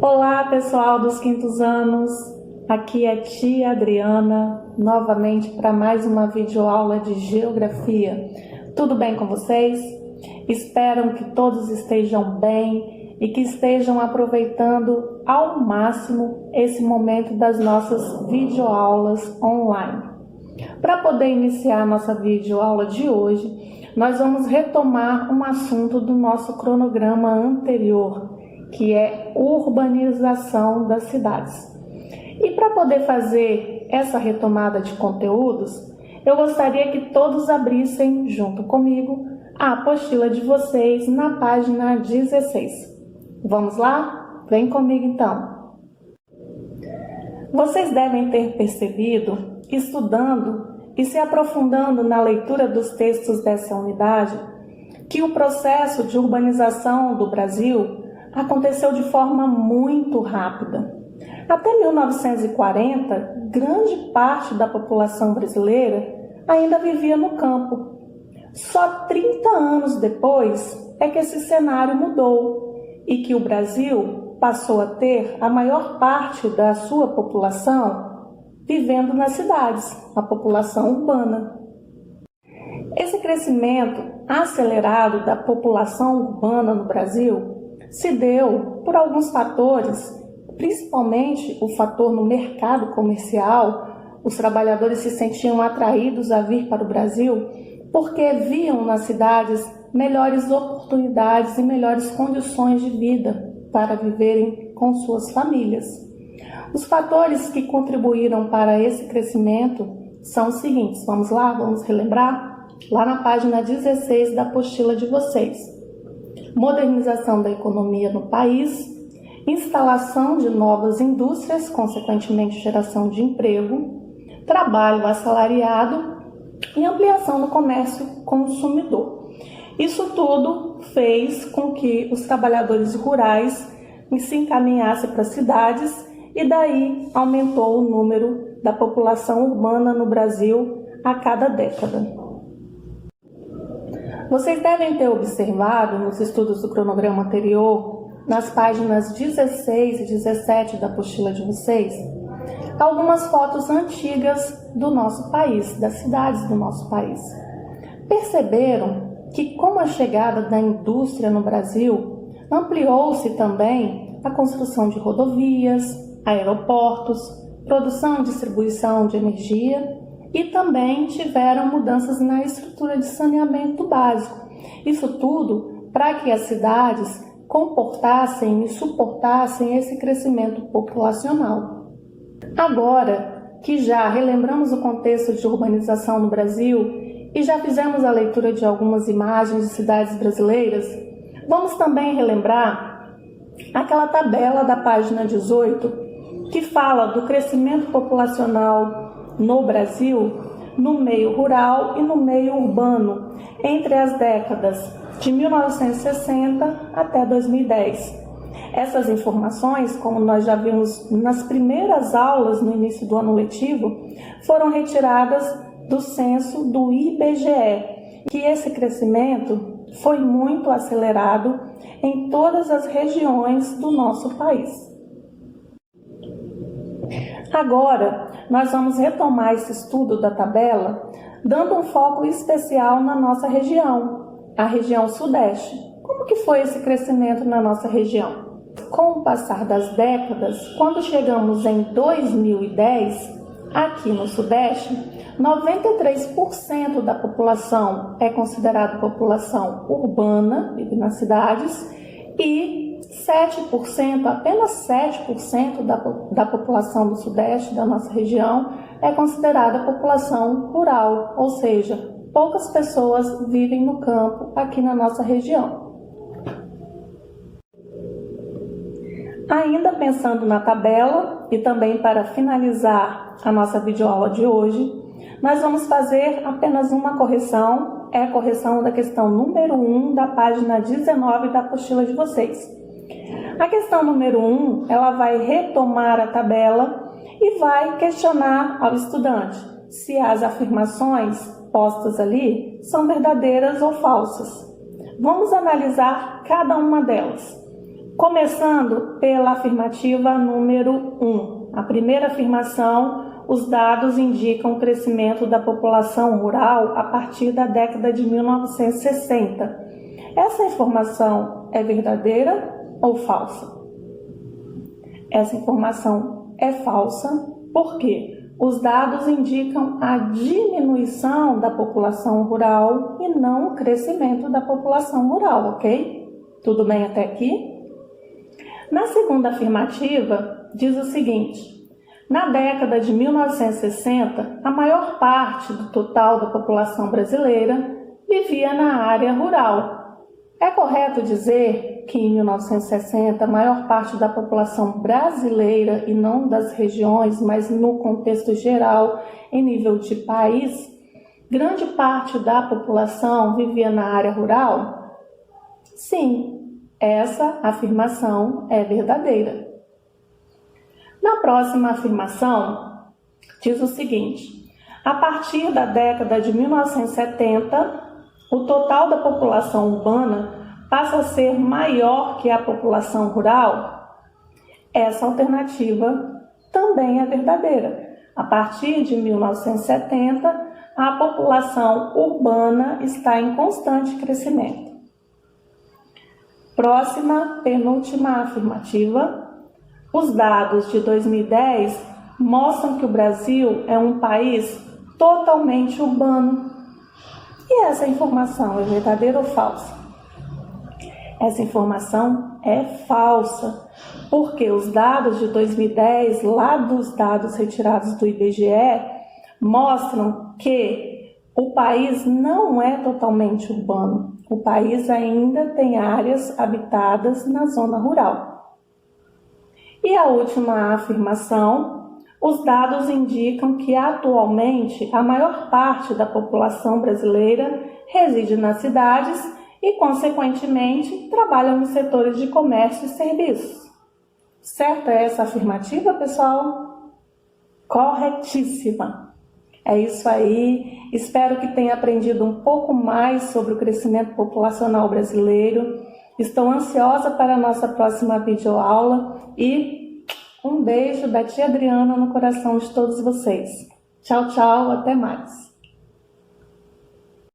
Olá, pessoal dos quintos anos, aqui é tia Adriana, novamente para mais uma videoaula de Geografia. Tudo bem com vocês? Espero que todos estejam bem e que estejam aproveitando ao máximo esse momento das nossas videoaulas online. Para poder iniciar a nossa videoaula de hoje, nós vamos retomar um assunto do nosso cronograma anterior, que é urbanização das cidades. E para poder fazer essa retomada de conteúdos, eu gostaria que todos abrissem, junto comigo, a apostila de vocês na página 16. Vamos lá? Vem comigo então. Vocês devem ter percebido, estudando e se aprofundando na leitura dos textos dessa unidade, que o processo de urbanização do Brasil aconteceu de forma muito rápida. Até 1940, grande parte da população brasileira ainda vivia no campo. Só 30 anos depois é que esse cenário mudou e que o Brasil passou a ter a maior parte da sua população vivendo nas cidades, a população urbana. Esse crescimento acelerado da população urbana no Brasil se deu por alguns fatores, principalmente o fator no mercado comercial. Os trabalhadores se sentiam atraídos a vir para o Brasil porque viam nas cidades melhores oportunidades e melhores condições de vida para viverem com suas famílias. Os fatores que contribuíram para esse crescimento são os seguintes. Vamos lá? Vamos relembrar? Lá na página 16 da apostila de vocês. Modernização da economia no país, instalação de novas indústrias, consequentemente geração de emprego, trabalho assalariado e ampliação do comércio consumidor. Isso tudo fez com que os trabalhadores rurais se encaminhassem para as cidades e daí aumentou o número da população urbana no Brasil a cada década. Vocês devem ter observado nos estudos do cronograma anterior, nas páginas 16 e 17 da apostila de vocês, algumas fotos antigas do nosso país, das cidades do nosso país. Perceberam que com a chegada da indústria no Brasil, ampliou-se também a construção de rodovias, aeroportos, produção e distribuição de energia, e também tiveram mudanças na estrutura de saneamento básico. Isso tudo para que as cidades comportassem e suportassem esse crescimento populacional. Agora que já relembramos o contexto de urbanização no Brasil e já fizemos a leitura de algumas imagens de cidades brasileiras, vamos também relembrar aquela tabela da página 18 que fala do crescimento populacional no Brasil, no meio rural e no meio urbano, entre as décadas de 1960 até 2010. Essas informações, como nós já vimos nas primeiras aulas no início do ano letivo, foram retiradas do censo do IBGE, que esse crescimento foi muito acelerado em todas as regiões do nosso país. Agora, nós vamos retomar esse estudo da tabela, dando um foco especial na nossa região, a região Sudeste. Como que foi esse crescimento na nossa região? Com o passar das décadas, quando chegamos em 2010, aqui no Sudeste, 93% da população é considerada população urbana, vive nas cidades, e 7%, apenas 7% da população do Sudeste, da nossa região, é considerada população rural, ou seja, poucas pessoas vivem no campo aqui na nossa região. Ainda pensando na tabela e também para finalizar a nossa videoaula de hoje, nós vamos fazer apenas uma correção, é a correção da questão número 1 da página 19 da apostila de vocês. A questão número 1, ela vai retomar a tabela e vai questionar ao estudante se as afirmações postas ali são verdadeiras ou falsas. Vamos analisar cada uma delas. Começando pela afirmativa número 1. A primeira afirmação, os dados indicam o crescimento da população rural a partir da década de 1960. Essa informação é verdadeira ou falsa? Essa informação é falsa porque os dados indicam a diminuição da população rural e não o crescimento da população rural, ok? Tudo bem até aqui? Na segunda afirmativa, diz o seguinte: na década de 1960, a maior parte do total da população brasileira vivia na área rural. É correto dizer que em 1960 a maior parte da população brasileira, e não das regiões, mas no contexto geral, em nível de país, grande parte da população vivia na área rural? Sim, essa afirmação é verdadeira. Na próxima afirmação, diz o seguinte: a partir da década de 1970, o total da população urbana passa a ser maior que a população rural? Essa alternativa também é verdadeira. A partir de 1970, a população urbana está em constante crescimento. Próxima, penúltima afirmativa. Os dados de 2010 mostram que o Brasil é um país totalmente urbano. E essa informação é verdadeira ou falsa? Essa informação é falsa, porque os dados de 2010, lá dos dados retirados do IBGE, mostram que o país não é totalmente urbano. O país ainda tem áreas habitadas na zona rural. E a última afirmação: os dados indicam que atualmente a maior parte da população brasileira reside nas cidades e, consequentemente, trabalham nos setores de comércio e serviços. Certa é essa afirmativa, pessoal? Corretíssima! É isso aí. Espero que tenha aprendido um pouco mais sobre o crescimento populacional brasileiro. Estou ansiosa para a nossa próxima videoaula e um beijo da tia Adriana no coração de todos vocês. Tchau, tchau, até mais!